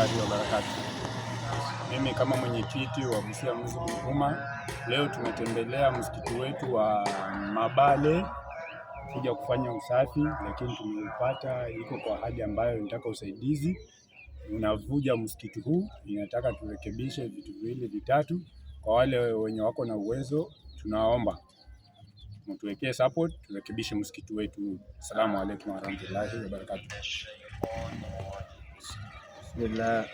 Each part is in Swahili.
warahmatullahi wabarakatuh. Mimi kama mwenyekiti wa Busia Muslim Ummah, leo tumetembelea msikiti wetu wa Mabale kuja kufanya usafi, lakini tumeupata iko kwa hali ambayo inataka usaidizi. Unavuja msikiti huu, inataka turekebishe vitu viwili vitatu. Kwa wale wenye wako na uwezo, tunaomba mtuwekee support turekebishe msikiti wetu. Asalamu alaykum warahmatullahi wabarakatuh. Bismillah,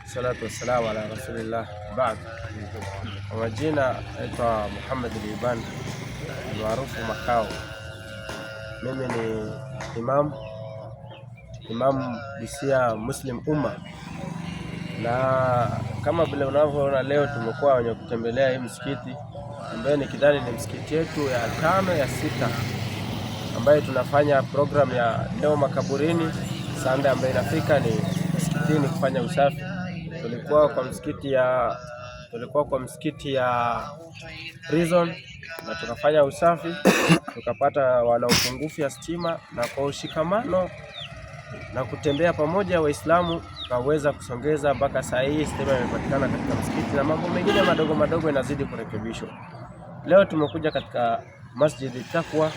salatu wassalamu ala rasulillah. Baad, kwa majina naitwa Muhammad Liban maarufu Makao. Mimi ni Imam Busia Muslim Ummah, na kama vile unavyoona leo tumekuwa wenye kutembelea hii msikiti ambayo nikidhani ni msikiti yetu ya 5 ya 6 ambayo tunafanya program ya leo makaburini Sunday ambayo inafika ni msikitini kufanya usafi. Tulikuwa kwa msikiti ya prison na tukafanya usafi, tukapata wana upungufu ya stima, na kwa ushikamano na kutembea pamoja Waislamu tukaweza kusongeza mpaka saa hii stima imepatikana katika msikiti, na mambo mengine madogo madogo yanazidi kurekebishwa. Leo tumekuja katika Masjid Taqwa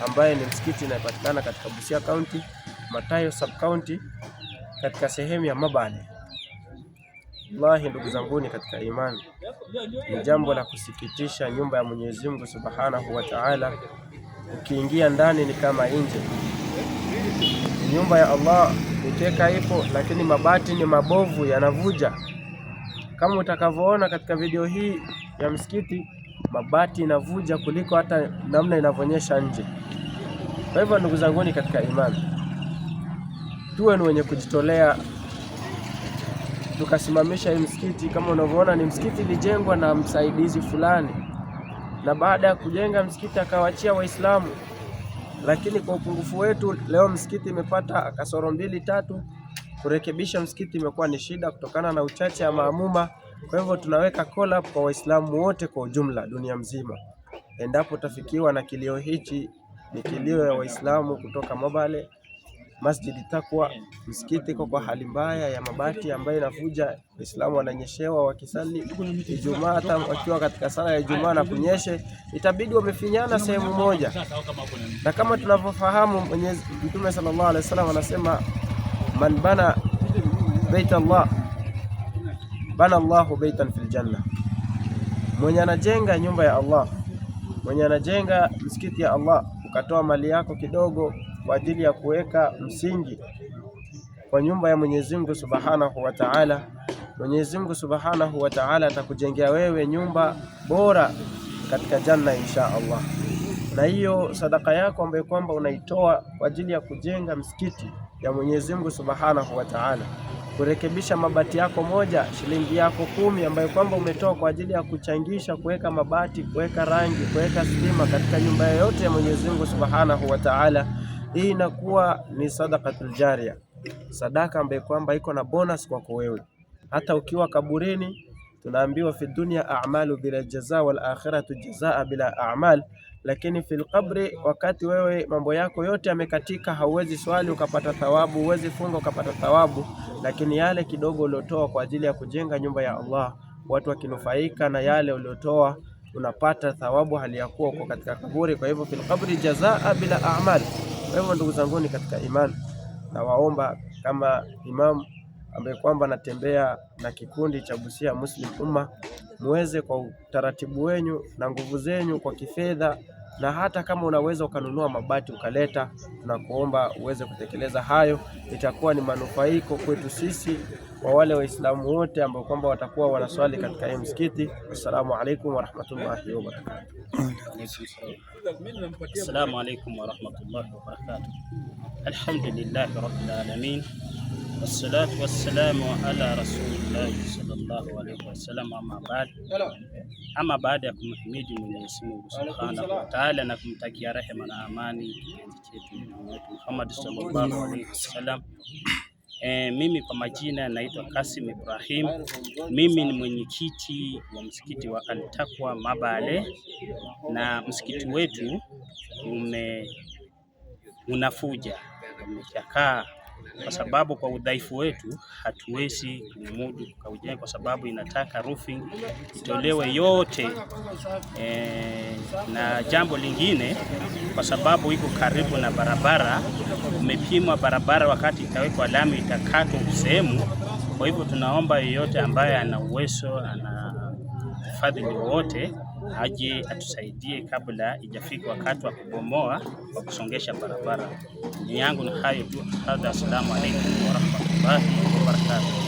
ambaye ni msikiti inayopatikana katika Busia County, Matayo Sub County, katika sehemu ya Mabale. Wallahi ndugu zanguni katika imani, ni jambo la kusikitisha. Nyumba ya Mwenyezi Mungu Subhanahu wa Ta'ala, ukiingia ndani ni kama nje. Nyumba ya Allah mikeka ipo, lakini mabati ni mabovu, yanavuja. Kama utakavyoona katika video hii ya msikiti, mabati inavuja kuliko hata namna inavyoonyesha nje. Kwa hivyo ndugu zanguni katika imani, tuwe ni wenye kujitolea tukasimamisha hii msikiti. Kama unavyoona ni msikiti ilijengwa na msaidizi fulani, na baada ya kujenga msikiti akawaachia Waislamu, lakini kwa upungufu wetu leo msikiti imepata kasoro 2-3. Kurekebisha msikiti imekuwa ni shida kutokana na uchache wa maamuma. Kwa hivyo tunaweka call up kwa Waislamu wote kwa ujumla dunia mzima, endapo tafikiwa na kilio hichi, ni kilio ya Waislamu kutoka Mabale, Masjid Taqwa, msikiti kwa hali mbaya ya mabati ambayo inavuja. Waislamu wananyeshewa wakisali Ijumaa, hata wakiwa katika sala ya Ijumaa na kunyeshe, itabidi wamefinyana sehemu moja. Na kama tunavyofahamu, Mtume sallallahu alaihi wasallam anasema, man bana bait Allah bana Allahu baitan fil janna. Mwenye anajenga nyumba ya Allah, mwenye anajenga msikiti ya Allah, ukatoa mali yako kidogo kwa ajili ya kuweka msingi kwa nyumba ya Mwenyezi Mungu Subhanahu wa Ta'ala, Mwenyezi Mungu Subhanahu wa Ta'ala atakujengea wewe nyumba bora katika janna insha Allah. Na hiyo sadaka yako ambayo kwamba unaitoa kwa ajili ya kujenga msikiti ya Mwenyezi Mungu Subhanahu wa Ta'ala, kurekebisha mabati yako moja, shilingi yako 10 ambayo kwamba umetoa kwa ajili ya kuchangisha kuweka mabati, kuweka rangi, kuweka stima katika nyumba yote ya Mwenyezi Mungu Subhanahu wa Ta'ala, hii inakuwa ni sadaqatul jaria, sadaka ambayo kwamba iko na bonus kwako wewe. Hata ukiwa kaburini, tunaambiwa fi dunya a'malu bila jazaa wal akhiratu jazaa bila a'mal, lakini fil qabri, wakati wewe mambo yako yote yamekatika, hauwezi swali ukapata thawabu, huwezi funga ukapata thawabu, lakini yale kidogo uliotoa kwa ajili ya kujenga nyumba ya Allah, watu wakinufaika na yale uliotoa, unapata thawabu hali ya kuwa uko katika kaburi. Kwa hivyo fil qabri jazaa bila a'mal. Kwa hivyo ndugu zanguni katika imani, na waomba kama imam ambaye kwamba natembea na kikundi cha Busia Muslim Ummah, muweze kwa utaratibu wenyu na nguvu zenyu kwa kifedha, na hata kama unaweza ukanunua mabati ukaleta, tunakuomba uweze kutekeleza hayo. Itakuwa ni manufaiko kwetu sisi, kwa wale Waislamu wote ambao kwamba watakuwa wanaswali katika hii msikiti. Assalamu alaikum warahmatullahi wabarakatuh. Assalamu alaikum warahmatullahi wabarakatuh. Alhamdulillahi rabbil alamin, wassalatu wassalamu ala rasulillahi sallallahu alaihi wasallam. Ama baada ya kumhimidi Mwenyezi Mungu Subhanahu wa Ta'ala na kumtakia rehema na amani kipenzi chetu Muhammad sallallahu alaihi wasallam, mimi kwa majina naitwa Kasim Ibrahim. Mimi ni mwenyekiti wa msikiti wa Al-Taqwa Mabale, na msikiti wetu unafuja, umechakaa, kwa sababu kwa udhaifu wetu hatuwezi kumudu kujenga, kwa sababu inataka roofing itolewe yote. Na jambo lingine, kwa sababu iko karibu na barabara, umepimwa barabara, wakati itawekwa lami itakatwa sehemu. Kwa hivyo tunaomba yeyote ambaye ana uwezo, ana fadhili wote, aje atusaidie kabla ijafika wakati wa kubomoa wa kusongesha barabara. Ni yangu ni hayo tu. Assalamu alaykum wa rahmatullahi wa barakatuh.